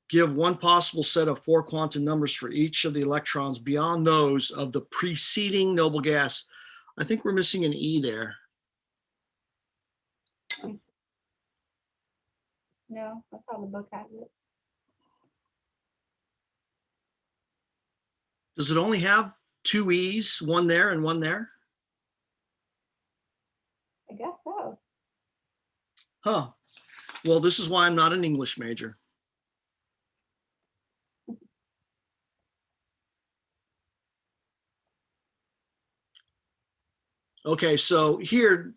Give one possible set of 4 quantum numbers for each of the electrons beyond those of the preceding noble gas. I think we're missing an E there. No, that's how the book has it. Does it only have 2 E's, one there and one there? I guess so. Huh. Well, this is why I'm not an English major. Okay, so here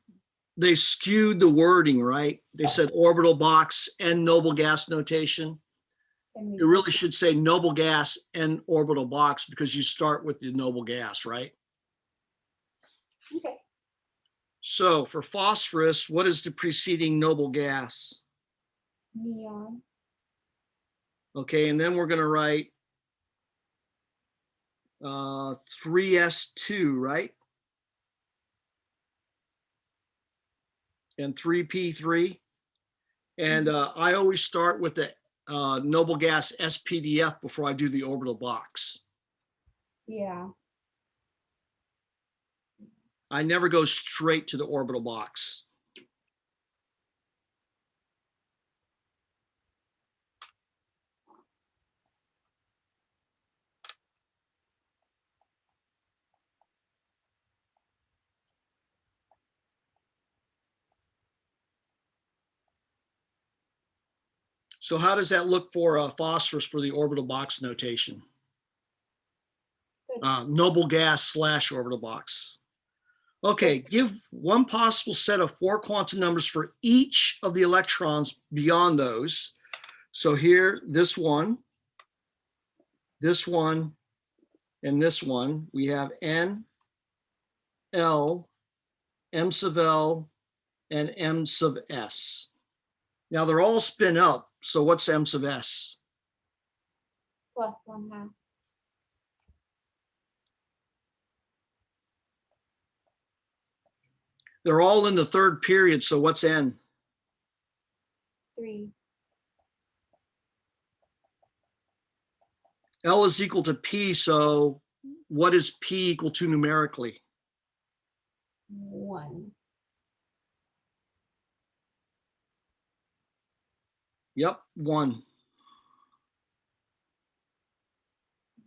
they skewed the wording, right? They said orbital box and noble gas notation. Can we It really fix should say noble gas and orbital box because you start with the noble gas, right? it? Okay. So for phosphorus, what is the preceding noble gas? Neon. Okay, and then we're going to write 3s2, right? And 3p3. And I always start with the noble gas SPDF before I do the orbital box. Yeah. I never go straight to the orbital box. So how does that look for phosphorus for the orbital box notation? Noble gas / orbital box. Okay, give one possible set of 4 quantum numbers for each of the electrons beyond those. So here, this one, and this one, we have N, L, M sub L, and M sub S. Now they're all spin up. So what's M sub S? Plus 1/2. They're all in the third period. So what's N? 3. L is equal to P. So what is P equal to numerically? 1. Yep, 1.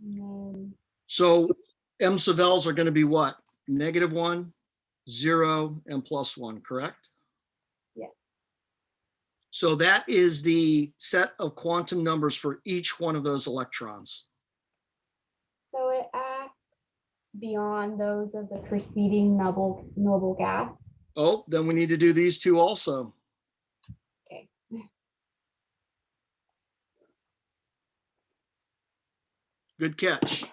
And then So M sub L's are going to be what? -1, 0, and +1, correct? Yeah. So that is the set of quantum numbers for each one of those electrons. so it asks beyond those of the preceding noble gas. Oh, then we need to do these two also. Okay. Good catch.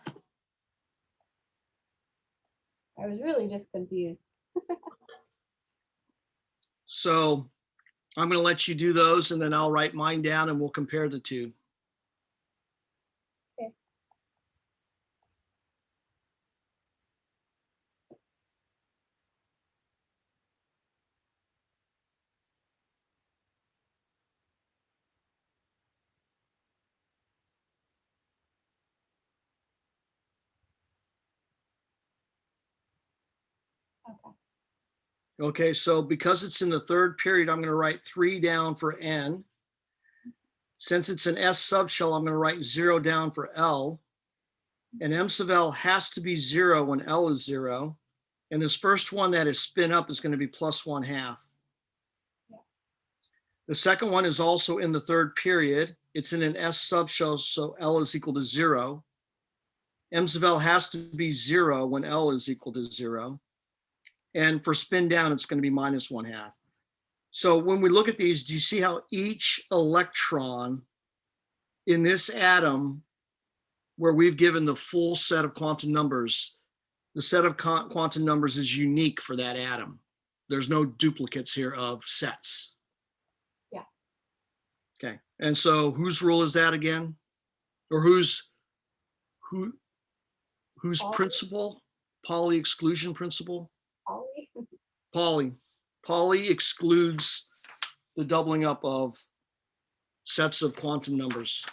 I was really just confused. So I'm going to let you do those and then I'll write mine down and we'll compare the two. Okay. Okay. Okay, so because it's in the third period, I'm going to write 3 down for N. Since it's an S subshell, I'm going to write 0 down for L. And M sub L has to be 0 when L is 0. And this first one that is spin up is going to be +1/2. Yeah. The second one is also in the third period. It's in an S subshell, so L is equal to 0. M sub L has to be 0 when L is equal to 0. And for spin down, it's going to be -1/2. So when we look at these, do you see how each electron in this atom, where we've given the full set of quantum numbers, the set of quantum numbers is unique for that atom. There's no duplicates here of sets. Yeah. Okay. And so whose rule is that again? Or whose Pauli? principle? Pauli exclusion principle? Ollie? Pauli. Pauli excludes the doubling up of sets of quantum numbers.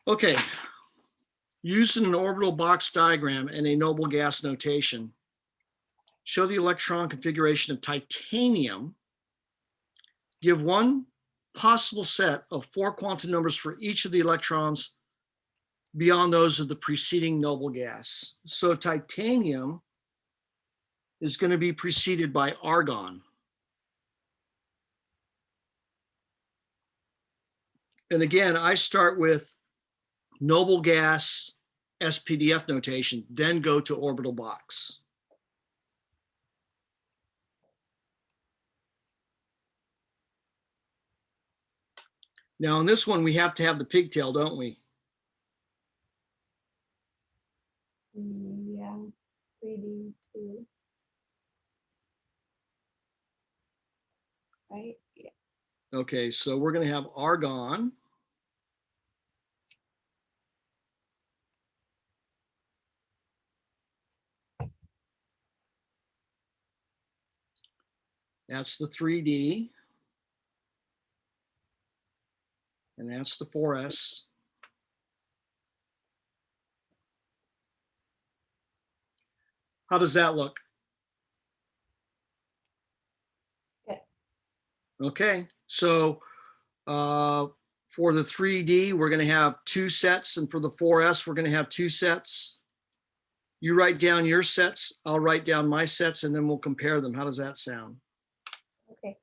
Okay, using an orbital box diagram and a noble gas notation, show the electron configuration of titanium. Give one possible set of 4 quantum numbers for each of the electrons beyond those of the preceding noble gas. So titanium is going to be preceded by argon. And again, I start with noble gas SPDF notation, then go to orbital box. Now, in this one, we have to have the pigtail, don't we? Yeah, 3D two. Right? Yeah. Okay, so we're going to have argon. That's the 3D. And that's the 4S. How does that look? Good. Okay, so for the 3D, we're going to have 2 sets, and for the 4S, we're going to have 2 sets. You write down your sets, I'll write down my sets, and then we'll compare them. How does that sound? Okay.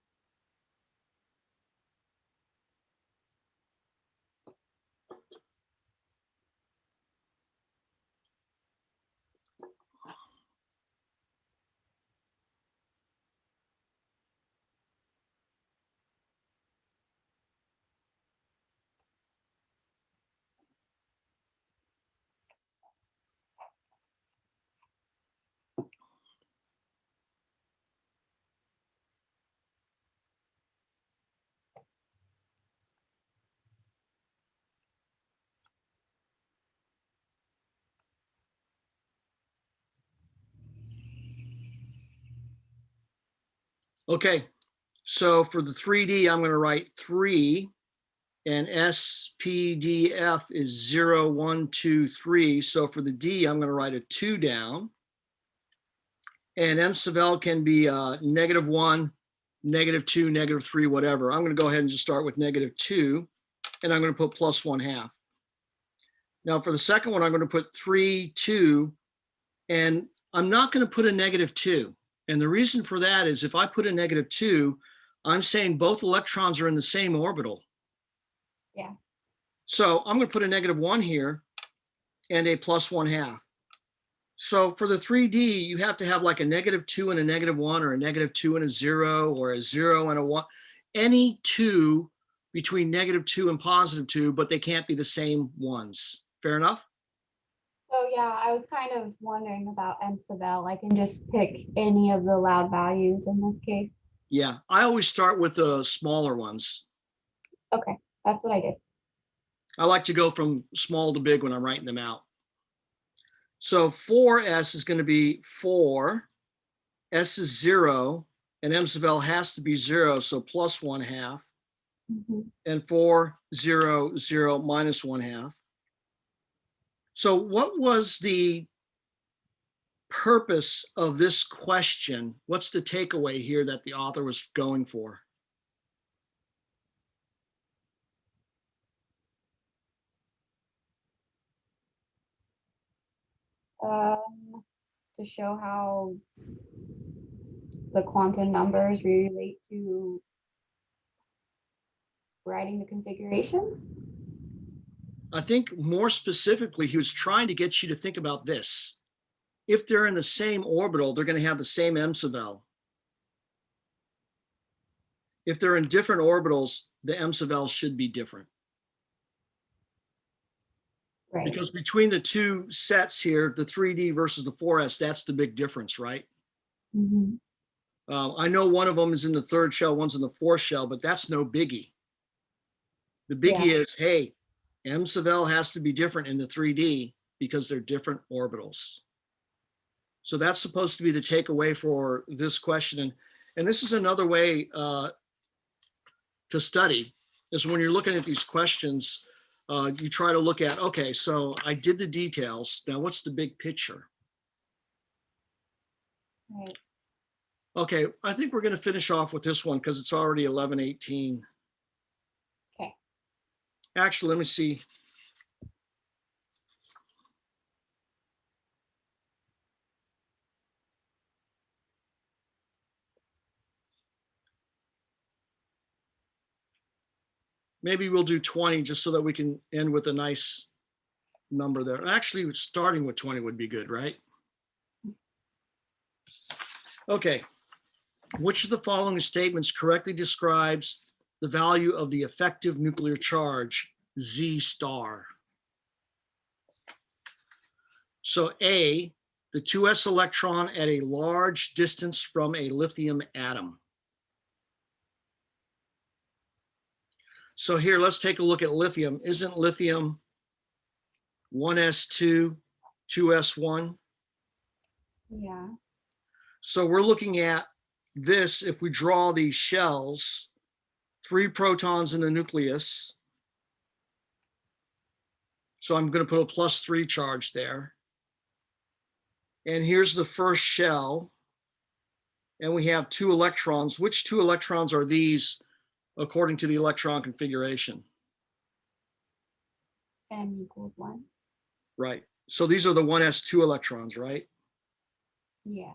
Okay, so for the 3D, I'm going to write 3, and SPDF is 0, 1, 2, 3. So for the D, I'm going to write a 2 down. And M sub L can be -1, -2, -3, whatever. I'm going to go ahead and just start with -2, and I'm going to put +1/2. Now for the second one, I'm going to put 3, 2, and I'm not going to put a -2. And the reason for that is if I put a -2, I'm saying both electrons are in the same orbital. Yeah. So I'm going to put a -1 here and a +1/2. So for the 3D, you have to have like a -2 and a -1, or a -2 and a 0, or a 0 and a 1. Any two between -2 and +2, but they can't be the same ones. Fair enough? So yeah, I was kind of wondering about M sub L. I can just pick any of the allowed values in this case. Yeah, I always start with the smaller ones. Okay, that's what I did. I like to go from small to big when I'm writing them out. So 4S is going to be 4, S is 0, and M sub L has to be 0, so +1/2, and 4, 0, 0, -1/2. So what was the purpose of this question? What's the takeaway here that the author was going for? To show how the quantum numbers relate to writing the configurations. I think more specifically, he was trying to get you to think about this. If they're in the same orbital, they're going to have the same M sub L. If they're in different orbitals, the M sub L should be different. Right. Because between the two sets here, the 3D versus the 4S, that's the big difference, right? Mhm. I know one of them is in the 3rd shell, one's in the 4th shell, but that's no biggie. The biggie Yeah. is, hey, M sub L has to be different in the 3D because they're different orbitals. So that's supposed to be the takeaway for this question. And this is another way to study, is when you're looking at these questions, you try to look at, okay, so I did the details. Now what's the big picture? Right. Okay, I think we're going to finish off with this one because it's already 11:18. Okay. Actually, let me see. maybe we'll do 20 just so that we can end with a nice number there. Actually, starting with 20 would be good, right? Okay. Which of the following statements correctly describes the value of the effective nuclear charge, Z star? So A, the 2s electron at a large distance from a lithium atom. So here, let's take a look at lithium. Isn't lithium 1s2, 2s1? Yeah. So we're looking at this, if we draw these shells, 3 protons in the nucleus. So I'm going to put a +3 charge there. And here's the first shell. And we have 2 electrons. Which 2 electrons are these according to the electron configuration? N = 1. Right. So these are the 1s2 electrons, right? Yeah.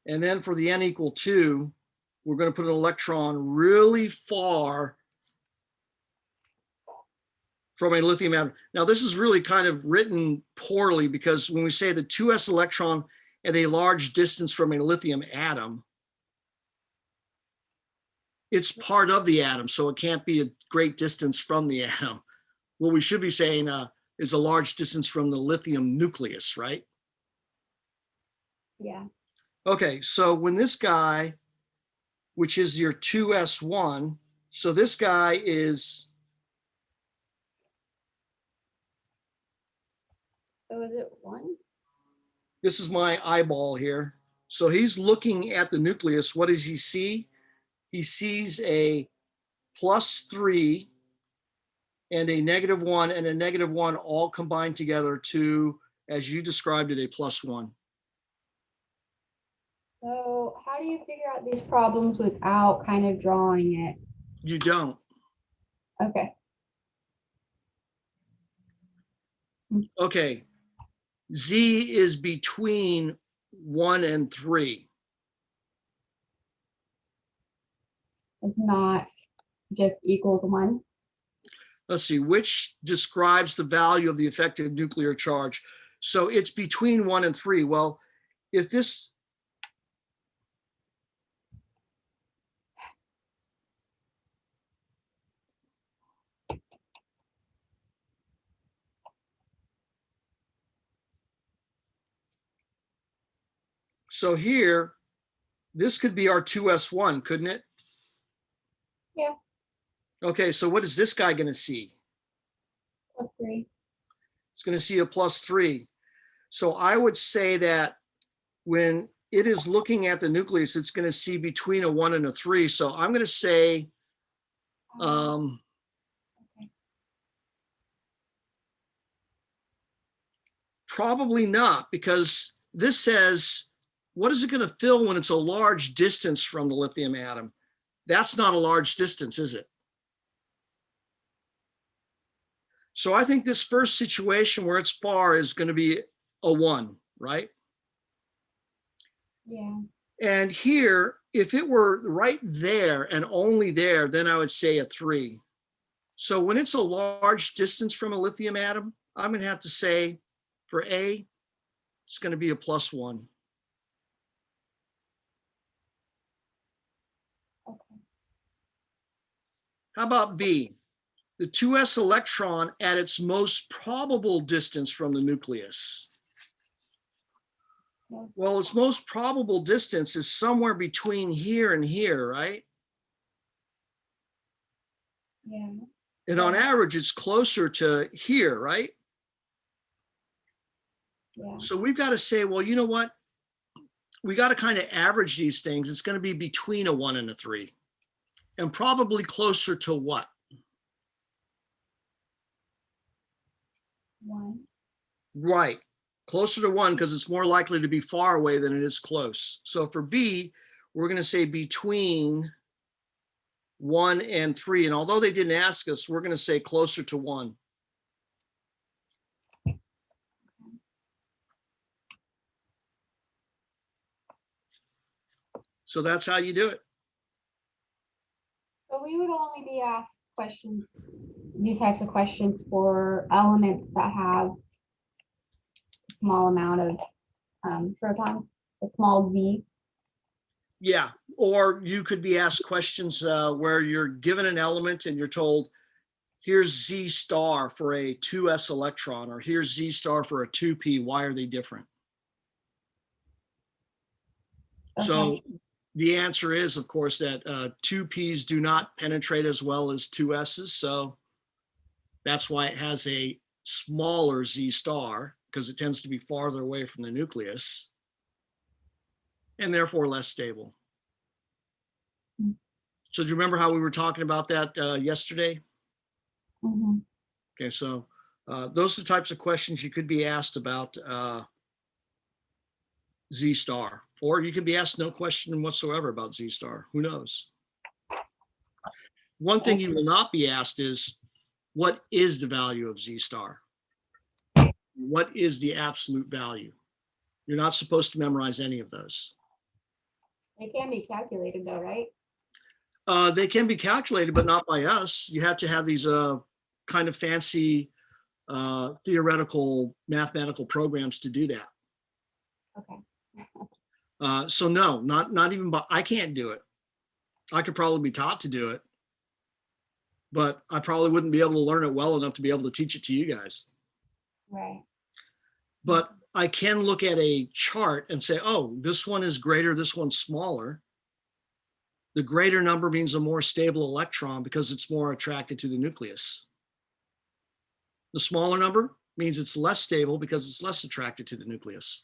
And then for the n = 2, we're going to put an electron really far from a lithium atom. Now, this is really kind of written poorly because when we say the 2s electron at a large distance from a lithium atom, it's part of the atom, so it can't be a great distance from the atom. What we should be saying is a large distance from the lithium nucleus, right? Yeah. Okay, so when this guy, which is your 2s1, so this guy is, So is it 1? this is my eyeball here. So he's looking at the nucleus. What does he see? He sees a +3 and a -1 and a -1 all combined together to, as you described it, a +1. So how do you figure out these problems without kind of drawing it? You don't. Okay. Okay. Z is between 1 and 3. It's not just equals 1. Let's see, which describes the value of the effective nuclear charge. So it's between 1 and 3. Well, if this, so here, this could be our 2s1, couldn't it? Yeah. Okay, so what is this guy going to see? +3. It's going to see a +3. So I would say that when it is looking at the nucleus, it's going to see between a 1 and a 3. So I'm going to say, Okay. probably not, because this says, what is it going to fill when it's a large distance from the lithium atom? That's not a large distance, is it? So I think this first situation where it's far is going to be a 1, right? Yeah. And here, if it were right there and only there, then I would say a 3. So when it's a large distance from a lithium atom, I'm going to have to say for A, it's going to be a +1. Okay. How about B? The 2s electron at its most probable distance from the nucleus. Most- Well, its most probable distance is somewhere between here and here, right? Yeah. And on average, it's closer to here, right? Yeah. So we've got to say, well, you know what? We got to kind of average these things. It's going to be between a 1 and a 3, and probably closer to what? 1. Right. Closer to 1 because it's more likely to be far away than it is close. So for B, we're going to say between 1 and 3. And although they didn't ask us, we're going to say closer to 1. So that's how you do it. So we would only be asked questions, these types of questions for elements that have a small amount of protons, a small Z. Yeah, or you could be asked questions where you're given an element and you're told, here's Z star for a 2s electron, or here's Z star for a 2p. Why are they different? Okay. So the answer is, of course, that 2p's do not penetrate as well as 2s's. So that's why it has a smaller Z star, because it tends to be farther away from the nucleus and therefore less stable. So do you remember how we were talking about that yesterday? Mhm. Okay, so those are the types of questions you could be asked about Z star, or you could be asked no question whatsoever about Z star. Who knows? One thing you will not be asked is, what is the value of Z star? What is the absolute value? You're not supposed to memorize any of those. It can be calculated though, right? They can be calculated, but not by us. You have to have these kind of fancy theoretical mathematical programs to do that. Okay. So no, not even, but I can't do it. I could probably be taught to do it, but I probably wouldn't be able to learn it well enough to be able to teach it to you guys. Right. But I can look at a chart and say, oh, this one is greater, this one's smaller. The greater number means a more stable electron because it's more attracted to the nucleus. The smaller number means it's less stable because it's less attracted to the nucleus.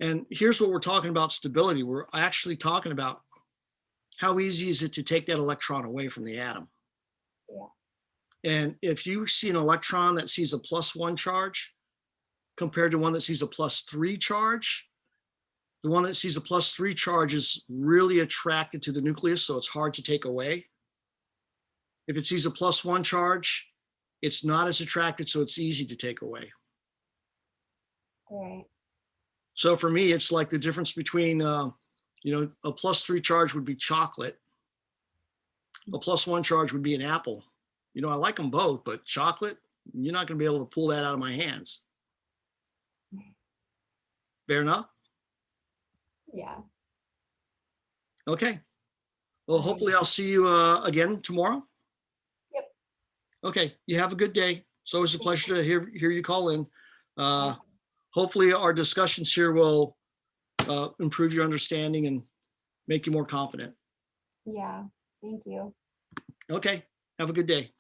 And here's what we're talking about stability. We're actually talking about how easy is it to take that electron away from the atom. Yeah. And if you see an electron that sees a +1 charge compared to one that sees a +3 charge, the one that sees a +3 charge is really attracted to the nucleus, so it's hard to take away. If it sees a +1 charge, it's not as attracted, so it's easy to take away. Right. So for me, it's like the difference between, a +3 charge would be chocolate. A +1 charge would be an apple. I like them both, but chocolate, you're not going to be able to pull that out of my hands. Fair enough? Yeah. Okay. Well, hopefully I'll see you again tomorrow. Yep. Okay. You have a good day. It's always a pleasure to hear you call in. Hopefully our discussions here will improve your understanding and make you more confident. Yeah. Thank you. Okay. Have a good day.